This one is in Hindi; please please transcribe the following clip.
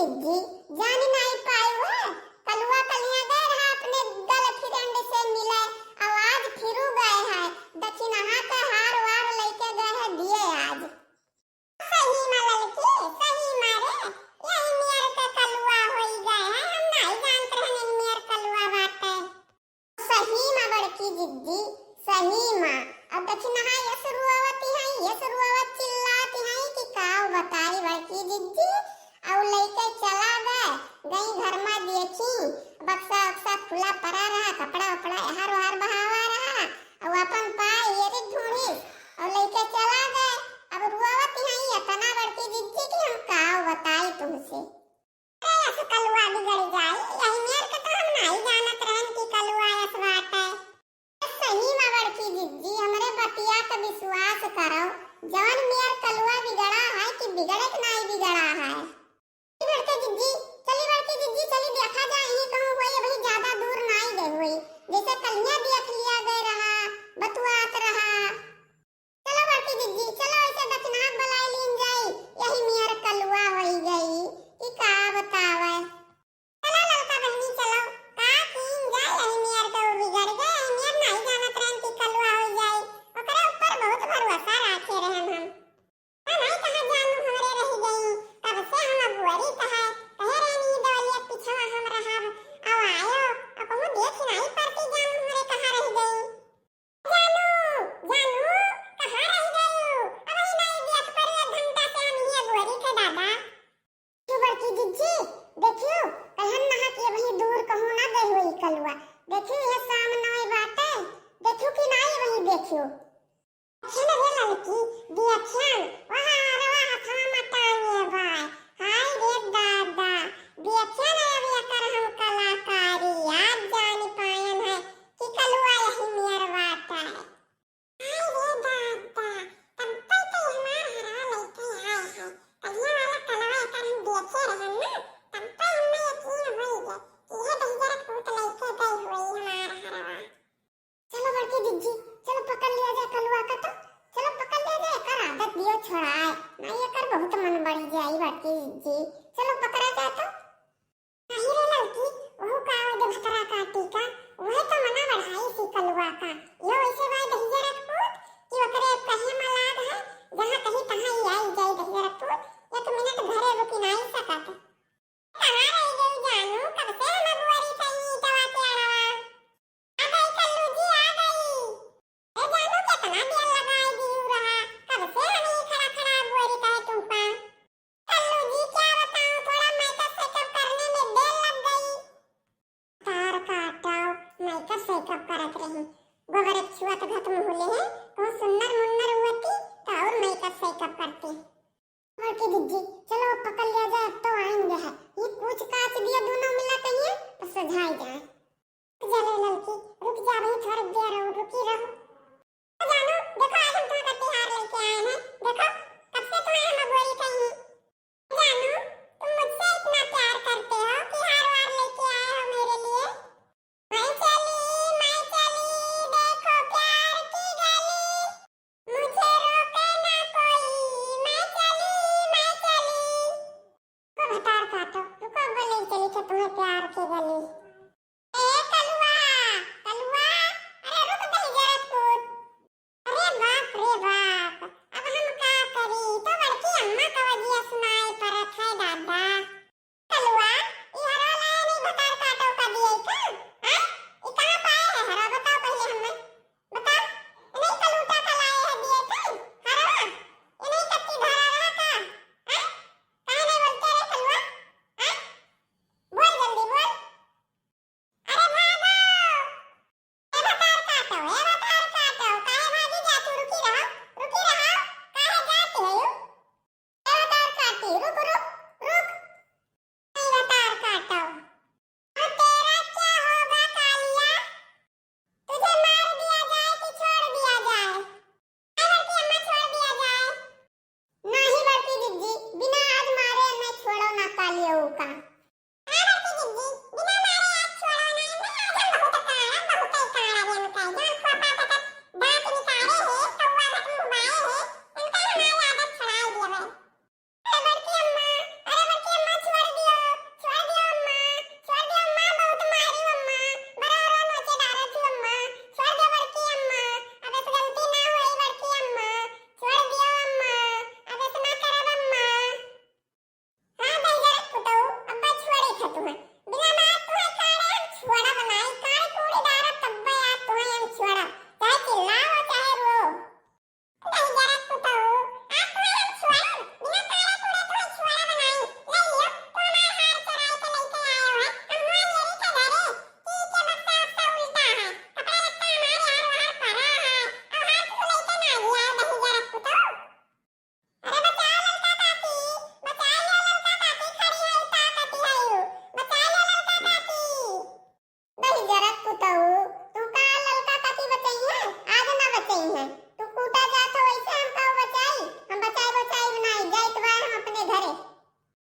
जिद्दी जान नहीं पाई है। कलुआ कलिया गए रहा अपने गर्लफ्रेंड से मिले, आवाज फिरू गए हैं दक्षिणहा का हार वार लेके गए हैं दिए आज। सही में लड़की सही मारे यही मेयर का कलुआ होई गए हैं, हम नहीं जानते रहने मेयर कलुआ बाटे। सही में बड़की जिद्दी सही में। अब दक्षिणहा ये शुरुआत चिल्लाती है कि काव बताई बड़की जिद्दी। और लेके चला गई घर में देखी बक्सा बक्सा खुला पड़ा रहा, कपड़ा वपड़ा हर हर बहावा रहा और अपन पाए ये ढूंढी और लेके चला गए। अब रुआवती है इतना बड़की जिद्दी कि हम काव बताई तुमसे। ऐसे कलुआ बिगड़ जाए यही मेर के तो हम नहीं जानत रहन कि कलुआ ऐस बात है। सही में बड़की जिद्दी हमरे बतिया का विश्वास करो, जवन मेर कलुआ बिगड़ा है कि बिगड़े कि नहीं बिगड़ा है। बड़की जिद्दी चली देखा जाए ही कहूं कोई अभी ज्यादा दूर नहीं गए हुई, जैसे कलिया देख लिया गए रहा बतुआत रहा। चलो बड़की जिद्दी चलो ऐसे दक्षिणा बुलाई लीन जाई यही मेर कलुआ होई गई कि का बतावे। चलो लड़का बहनी चलो का कीन जाए यही मेर तो बिगड़ गए, यही मेर नहीं जानत रहन कि कलुआ होई जाए, ओकरे ऊपर बहुत भरोसा राखे रहन हम। नहीं कहा जानू हमरे रह गई तब से हम अबुअरी कहा कहे रहनी दवलिया पीछा हम रहा अब आयो अब कहूं देख नहीं पड़ती जानू हमरे कहां रह गई। जानू कहां रह गई अब ही नहीं देख पड़ी एक घंटा से हम ही अबुअरी के दादा। तू बड़की जिद्दी देखियो कहन नहा के वही दूर कहूं ना गई हुई कलुआ, देखियो ये सामने बाटे देखियो कि नहीं वही देखियो। अच्छा रे लड़की देखन वहां रवा हथवा मटांगे भाई हाय रे दादा देखन अब ये कर हम कलाकारी याद जान पायन है कि कलुआ यही मेर बात है। हाय रे दादा तब तक तो हमार हरा लेके आए हैं कलिया वाला कलवा कर हम देखे रहन ना तब तक हमें यकीन हो गया कि ये दहिजरा कूट लेके गई हुई हमार हरवा। चलो बड़की जिद्दी चलो पकड़ लिया जाए कलुआ का, तो चलो पकड़ लिया जाए कर आदत दियो छोड़ाए नहीं ये कर बहुत मन बढ़ी जाई बड़की जिद्दी चलो पकड़ा जाए तो। नहीं रे लड़की वो का वो भतरा काटी का वह तो मना बढ़ाई सी कलुआ का यो ऐसे भाई दहिजरा कूट कि ओकरे कहे मलाद है जहां कहीं तहां ही आई जाए दहिजरा कूट एक मिनट घरे रुकी नहीं सकत। कहां रह गई जानू कब से हम अबुअरी सही दवा के अड़वा आ गई कल्लू जी आ गई। ए जानू कितना देर लगाई दी रहा कब से हम ही खड़ा खड़ा अबुअरी कहे तुम पा। कल्लू जी क्या बताऊं थोड़ा मेकअप सेकअप करने में देर लग गई। तार काटाओ मेकअप सेकअप करत रही गोबर छुआ तो खत्म होले हैं तो सुंदर मुन्नर हुआती तो और मेकअप सेकअप करते। बड़की जिद्दी चलो पकड़ लिया जाए तो आएंगे है ये कुछ काच दिया दोनों मिला कहिए तो सुझाई जाए। चलो लड़की रुक जा भाई थोड़ी देर और रुकी रहो। जानू देखो आज हम तुम्हारा तिहार लेके आए हैं देखो कब से तुम्हें हम अबुअरी कहीं। जानू तुम मुझसे इतना प्यार करते हो कि हार वार लेके आए हो मेरे लिए। मैं चली देखो प्यार की गली मुझे रोके ना कोई मैं चली को भतार काटो रुको बोले चली तो तुम्हें प्यार की गली।